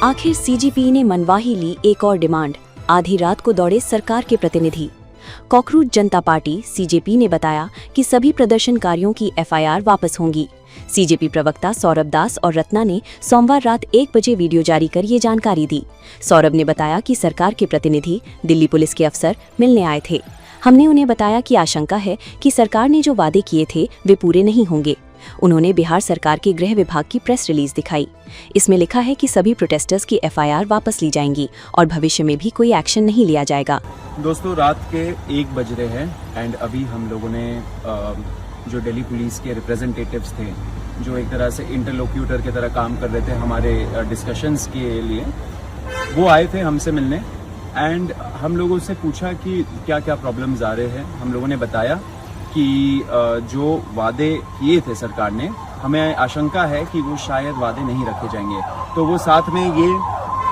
आखिर सीजीपी ने मनवा ही ली एक और डिमांड। आधी रात को दौड़े सरकार के प्रतिनिधि। कॉकरोच जनता पार्टी सीजेपी ने बताया कि सभी प्रदर्शनकारियों की एफआईआर वापस होंगी। सीजेपी प्रवक्ता सौरभ दास और रत्ना ने सोमवार रात 1 बजे वीडियो जारी कर ये जानकारी दी। सौरभ ने बताया कि सरकार के प्रतिनिधि दिल्ली पुलिस के अफसर मिलने आए थे। हमने उन्हें बताया कि आशंका है कि सरकार ने जो वादे किए थे वे पूरे नहीं होंगे। उन्होंने बिहार सरकार के गृह विभाग की प्रेस रिलीज दिखाई। इसमें लिखा है कि सभी प्रोटेस्टर्स की एफआईआर वापस ली जाएंगी और भविष्य में भी कोई एक्शन नहीं लिया जाएगा। दोस्तों, रात के 1 बज रहे हैं एंड अभी हम लोगों ने जो दिल्ली पुलिस के रिप्रेजेंटेटिव्स थे, जो एक तरह से इंटरलोक्यूटर की तरह काम कर रहे थे हमारे डिस्कशंस के लिए, वो आए थे हमसे मिलने एंड हम लोगों से पूछा कि क्या क्या प्रॉब्लम्स आ रहे हैं। हम लोगों ने बताया कि जो वादे किए थे सरकार ने, हमें आशंका है कि वो शायद वादे नहीं रखे जाएंगे। तो वो साथ में ये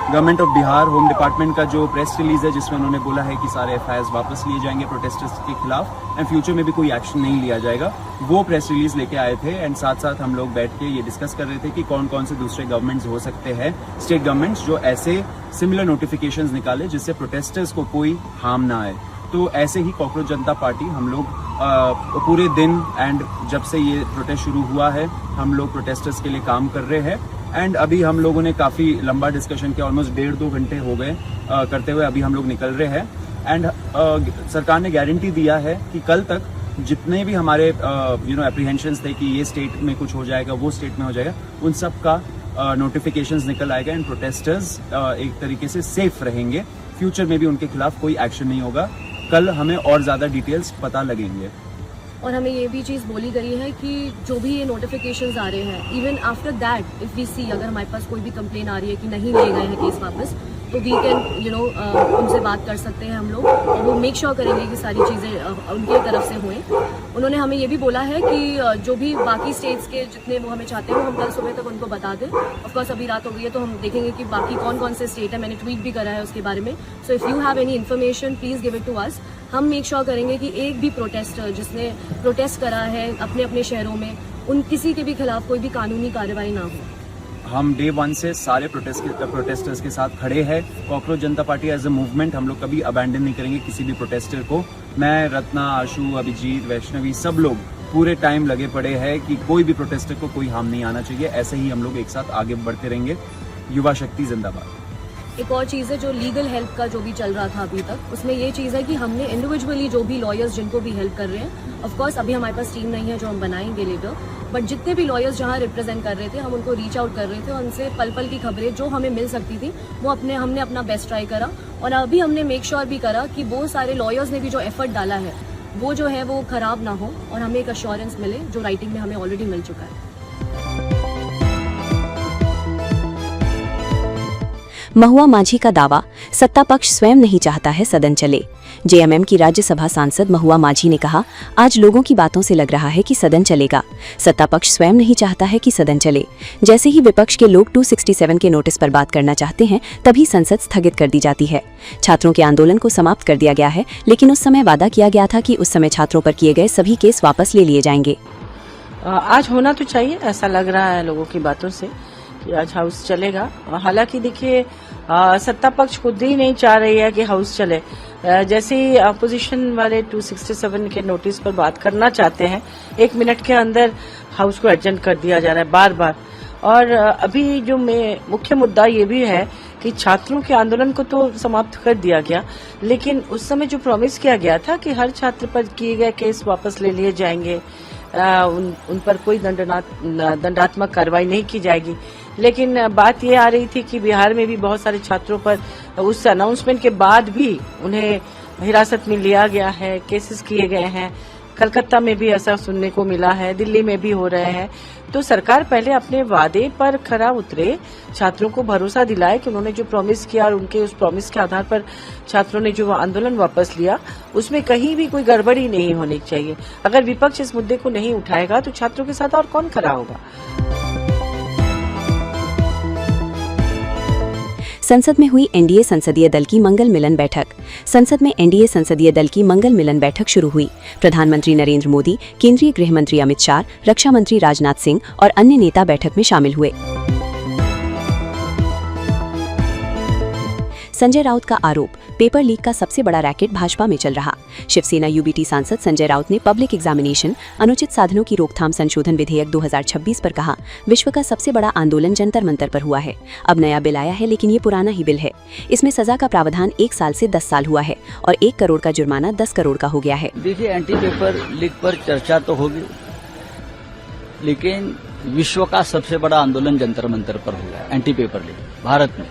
government of Bihar home department का जो प्रेस रिलीज है जिसमें उन्होंने बोला है कि सारे एफआईआर वापस लिए जाएंगे प्रोटेस्टर्स के खिलाफ एंड फ्यूचर में भी कोई एक्शन नहीं लिया जाएगा, वो प्रेस रिलीज लेके आए थे। एंड साथ साथ हम लोग बैठ के ये डिस्कस कर रहे थे कि कौन कौन से दूसरे गवर्नमेंट्स हो सकते हैं, स्टेट गवर्नमेंट्स, जो ऐसे सिमिलर नोटिफिकेशंस निकाले जिससे प्रोटेस्टर्स को कोई हार्म ना आए। तो ऐसे ही कॉकरोच जनता पार्टी हम लोग पूरे दिन एंड जब से ये प्रोटेस्ट शुरू हुआ है हम लोग प्रोटेस्टर्स के लिए काम कर रहे हैं। एंड अभी हम लोगों ने काफ़ी लंबा डिस्कशन किया, ऑलमोस्ट 1.5-2 घंटे हो गए करते हुए। अभी हम लोग निकल रहे हैं एंड सरकार ने गारंटी दिया है कि कल तक जितने भी हमारे एप्रीहेंशंस थे कि ये स्टेट में कुछ हो जाएगा, वो स्टेट में हो जाएगा, उन सब का नोटिफिकेशंस निकल आएगा एंड प्रोटेस्टर्स एक तरीके से सेफ रहेंगे। फ्यूचर में भी उनके खिलाफ कोई एक्शन नहीं होगा। कल हमें और ज़्यादा डिटेल्स पता लगेंगे। और हमें ये भी चीज़ बोली गई है कि जो भी ये नोटिफिकेशंस आ रहे हैं, even after that if we see, अगर हमारे पास कोई भी कंप्लेन आ रही है कि नहीं ले गए हैं केस वापस, तो वी कैन उनसे बात कर सकते हैं हम लोग और वो मेक श्योर करेंगे कि सारी चीज़ें उनकी तरफ से हुए। उन्होंने हमें ये भी बोला है कि जो भी बाकी स्टेट्स के जितने वो हमें चाहते हैं वो हम कल सुबह तक उनको बता दें। ऑफकोर्स अभी रात हो गई है तो हम देखेंगे कि बाकी कौन कौन से स्टेट है। मैंने ट्वीट भी करा है उसके बारे में। So if you have any information please give it to us. हम मेक श्योर करेंगे कि एक भी प्रोटेस्टर जिसने प्रोटेस्ट करा है अपने अपने शहरों में, उन किसी के भी खिलाफ कोई भी कानूनी कार्रवाई ना हो। हम डे 1 से सारे प्रोटेस्टर्स के साथ खड़े हैं। Cockroach Janata party as a movement हम लोग कभी अबैंडन नहीं करेंगे किसी भी प्रोटेस्टर को। मैं, रत्ना, आशु, अभिजीत, वैष्णवी, सब लोग पूरे टाइम लगे पड़े हैं कि कोई भी प्रोटेस्टर को कोई हार्म नहीं आना चाहिए। ऐसे ही हम लोग एक साथ आगे बढ़ते रहेंगे। युवा शक्ति जिंदाबाद। एक और चीज़ है जो लीगल हेल्प का जो भी चल रहा था अभी तक, उसमें ये चीज़ है कि हमने इंडिविजुअली जो भी लॉयर्स जिनको भी हेल्प कर रहे हैं, ऑफकोर्स अभी हमारे पास टीम नहीं है जो हम बनाएंगे लेटर, बट जितने भी लॉयर्स जहाँ रिप्रेजेंट कर रहे थे हम उनको रीच आउट कर रहे थे और उनसे पल पल की खबरें जो हमें मिल सकती थी वो हमने अपना बेस्ट ट्राई करा। और अभी हमने मेक श्योर भी करा कि वो सारे लॉयर्स ने भी जो एफर्ट डाला है वो जो है वो खराब ना हो और हमें एक अश्योरेंस मिले जो राइटिंग में हमें ऑलरेडी मिल चुका है। महुआ माझी का दावा, सत्ता पक्ष स्वयं नहीं चाहता है सदन चले। जेएमएम की राज्यसभा सांसद महुआ माझी ने कहा, आज लोगों की बातों से लग रहा है कि सदन चलेगा। सत्ता पक्ष स्वयं नहीं चाहता है कि सदन चले। जैसे ही विपक्ष के लोग 267 के नोटिस पर बात करना चाहते हैं तभी संसद स्थगित कर दी जाती है। छात्रों के आंदोलन को समाप्त कर दिया गया है, लेकिन उस समय वादा किया गया था कि उस समय छात्रों पर किए गए सभी केस वापस ले लिए जाएंगे। आज होना तो चाहिए, ऐसा लग रहा है लोगों की बातों से कि आज हाउस चलेगा। हालांकि देखिए, सत्ता पक्ष खुद ही नहीं चाह रही है कि हाउस चले। जैसे ही अपोजिशन वाले 267 के नोटिस पर बात करना चाहते हैं, 1 मिनट के अंदर हाउस को एडजर्न कर दिया जा रहा है बार बार। और अभी जो मुख्य मुद्दा ये भी है कि छात्रों के आंदोलन को तो समाप्त कर दिया गया, लेकिन उस समय जो प्रॉमिस किया गया था कि हर छात्र पर किए गए केस वापस ले लिए जाएंगे, उन पर कोई दंडात्मक कार्रवाई नहीं की जाएगी। लेकिन बात ये आ रही थी कि बिहार में भी बहुत सारे छात्रों पर उस अनाउंसमेंट के बाद भी उन्हें हिरासत में लिया गया है, केसेस किए गए हैं। कलकत्ता में भी ऐसा सुनने को मिला है, दिल्ली में भी हो रहे हैं। तो सरकार पहले अपने वादे पर खरा उतरे, छात्रों को भरोसा दिलाए कि उन्होंने जो प्रॉमिस किया और उनके उस प्रॉमिस के आधार पर छात्रों ने जो आंदोलन वापस लिया उसमें कहीं भी कोई गड़बड़ी नहीं होनी चाहिए। अगर विपक्ष इस मुद्दे को नहीं उठाएगा तो छात्रों के साथ और कौन खड़ा होगा। संसद में हुई एनडीए संसदीय दल की मंगल मिलन बैठक। संसद में एनडीए संसदीय दल की मंगल मिलन बैठक शुरू हुई। प्रधानमंत्री नरेंद्र मोदी, केंद्रीय गृह मंत्री अमित शाह, रक्षा मंत्री राजनाथ सिंह और अन्य नेता बैठक में शामिल हुए। संजय राउत का आरोप, पेपर लीक का सबसे बड़ा रैकेट भाजपा में चल रहा। शिवसेना यूबीटी सांसद संजय राउत ने पब्लिक एग्जामिनेशन अनुचित साधनों की रोकथाम संशोधन विधेयक 2026 पर कहा, विश्व का सबसे बड़ा आंदोलन जंतर मंतर पर हुआ है। अब नया बिल आया है, लेकिन ये पुराना ही बिल है। इसमें सजा का प्रावधान 1 साल से 10 साल हुआ है और 1 करोड़ का जुर्माना 10 करोड़ का हो गया है। देखिए, एंटी पेपर लीक पर चर्चा तो होगी, लेकिन विश्व का सबसे बड़ा आंदोलन जंतर मंतर पर हुआ है एंटी पेपर लीक भारत में।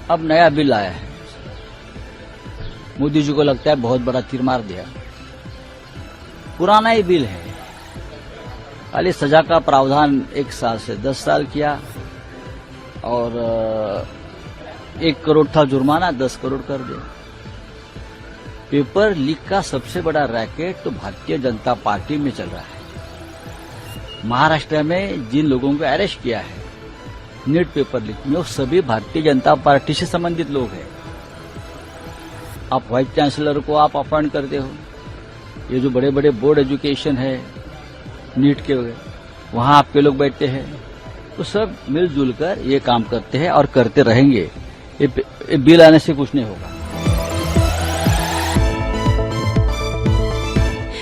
अब नया बिल आया है, मोदी जी को लगता है बहुत बड़ा तीर मार दिया। पुराना ही बिल है, खाली सजा का प्रावधान 1 साल से 10 साल किया और 1 करोड़ था जुर्माना, 10 करोड़ कर दिया। पेपर लीक का सबसे बड़ा रैकेट तो भारतीय जनता पार्टी में चल रहा है। महाराष्ट्र में जिन लोगों को अरेस्ट किया है नीट पेपर लीक में, वो सभी भारतीय जनता पार्टी से संबंधित लोग हैं। आप वाइस चांसलर को आप अपॉइंट करते हो, ये जो बड़े बड़े बोर्ड एजुकेशन है नीट के, वहां आपके लोग बैठते हैं, तो सब मिलजुल कर ये काम करते हैं और करते रहेंगे। ये बिल आने से कुछ नहीं होगा।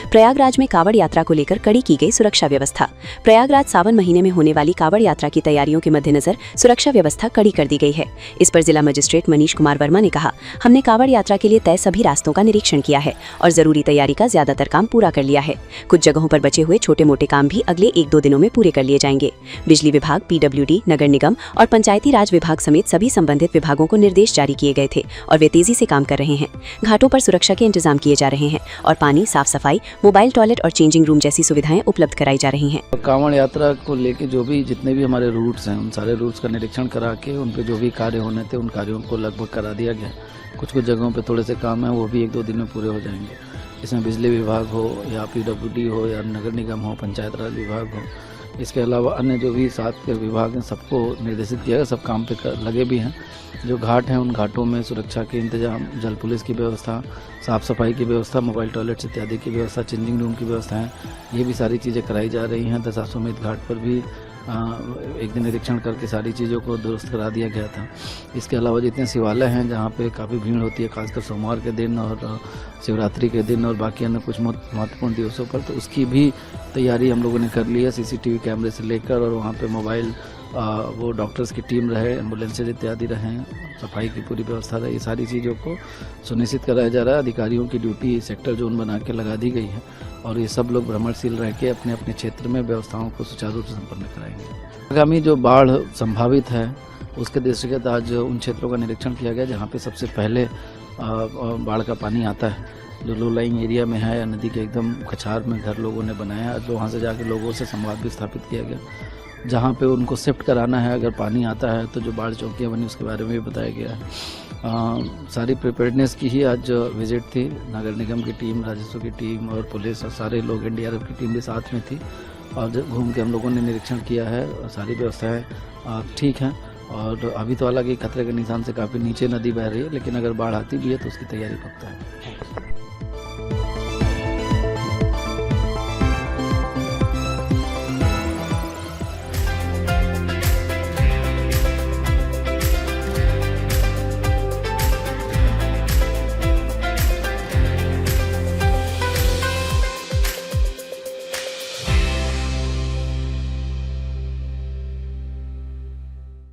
प्रयागराज में कावड़ यात्रा को लेकर कड़ी की गई सुरक्षा व्यवस्था। प्रयागराज सावन महीने में होने वाली कावड़ यात्रा की तैयारियों के मद्देनजर सुरक्षा व्यवस्था कड़ी कर दी गई है। इस पर जिला मजिस्ट्रेट मनीष कुमार वर्मा ने कहा, हमने कावड़ यात्रा के लिए तय सभी रास्तों का निरीक्षण किया है और जरूरी तैयारी का ज्यादातर काम पूरा कर लिया है। कुछ जगहों पर बचे हुए छोटे मोटे काम भी अगले 1-2 दिनों में पूरे कर लिए जाएंगे। बिजली विभाग, PWD, नगर निगम और पंचायती राज विभाग समेत सभी संबंधित विभागों को निर्देश जारी किए गए थे और वे तेजी से काम कर रहे हैं। घाटों पर सुरक्षा के इंतजाम किए जा रहे हैं और पानी, साफ सफाई, मोबाइल टॉयलेट और चेंजिंग रूम जैसी सुविधाएं उपलब्ध कराई जा रही हैं। कांवड़ यात्रा को लेके जो भी जितने भी हमारे रूट्स हैं, उन सारे रूट्स का निरीक्षण करा के उन पे जो भी कार्य होने थे उन कार्यों को लगभग करा दिया गया। कुछ जगहों पे थोड़े से काम है, वो भी 1-2 दिन में पूरे हो जाएंगे। इसमें बिजली विभाग हो या PWD हो या नगर निगम हो, पंचायत राज विभाग हो, इसके अलावा अन्य जो भी 7 के विभाग हैं सबको निर्देशित किया गया, सब काम पे लगे भी हैं। जो घाट हैं उन घाटों में सुरक्षा के इंतजाम, जल पुलिस की व्यवस्था, साफ सफाई की व्यवस्था, मोबाइल टॉयलेट्स इत्यादि की व्यवस्था, चेंजिंग रूम की व्यवस्था है, ये भी सारी चीज़ें कराई जा रही हैं। दशाश्वमेध घाट पर भी एक दिन निरीक्षण करके सारी चीज़ों को दुरुस्त करा दिया गया था। इसके अलावा जितने शिवालय हैं जहाँ पे काफ़ी भीड़ होती है, खासकर सोमवार के दिन और शिवरात्रि के दिन और बाकी अन्य कुछ महत्वपूर्ण दिवसों पर, तो उसकी भी तैयारी हम लोगों ने कर ली है। CCTV कैमरे से लेकर और वहाँ पे मोबाइल वो डॉक्टर्स की टीम रहे, एम्बुलेंसेज इत्यादि रहें, सफाई की पूरी व्यवस्था रहे, ये सारी चीज़ों को सुनिश्चित कराया जा रहा है। अधिकारियों की ड्यूटी सेक्टर जोन बना के लगा दी गई है और ये सब लोग भ्रमणशील रह के अपने अपने क्षेत्र में व्यवस्थाओं को सुचारू रूप से संपन्न कराएंगे। आगामी जो बाढ़ संभावित है उसके दृष्टिगत आज उन क्षेत्रों का निरीक्षण किया गया जहाँ पे सबसे पहले बाढ़ का पानी आता है, जो लो लाइंग एरिया में है या नदी के एकदम कछार में घर लोगों ने बनाया है, तो वहाँ से जाके लोगों से संवाद भी स्थापित किया गया। जहाँ पे उनको शिफ्ट कराना है अगर पानी आता है, तो जो बाढ़ चौकियाँ बनी उसके बारे में भी बताया गया है। सारी प्रिपेयर्डनेस की ही आज विजिट थी। नगर निगम की टीम, राजस्व की टीम और पुलिस और सारे लोग, NDRF की टीम भी साथ में थी और घूम के हम लोगों ने निरीक्षण किया है। सारी व्यवस्थाएं ठीक हैं और अभी तो हालांकि खतरे के निशान से काफ़ी नीचे नदी बह रही है, लेकिन अगर बाढ़ आती भी है तो उसकी तैयारी पुख्ता है।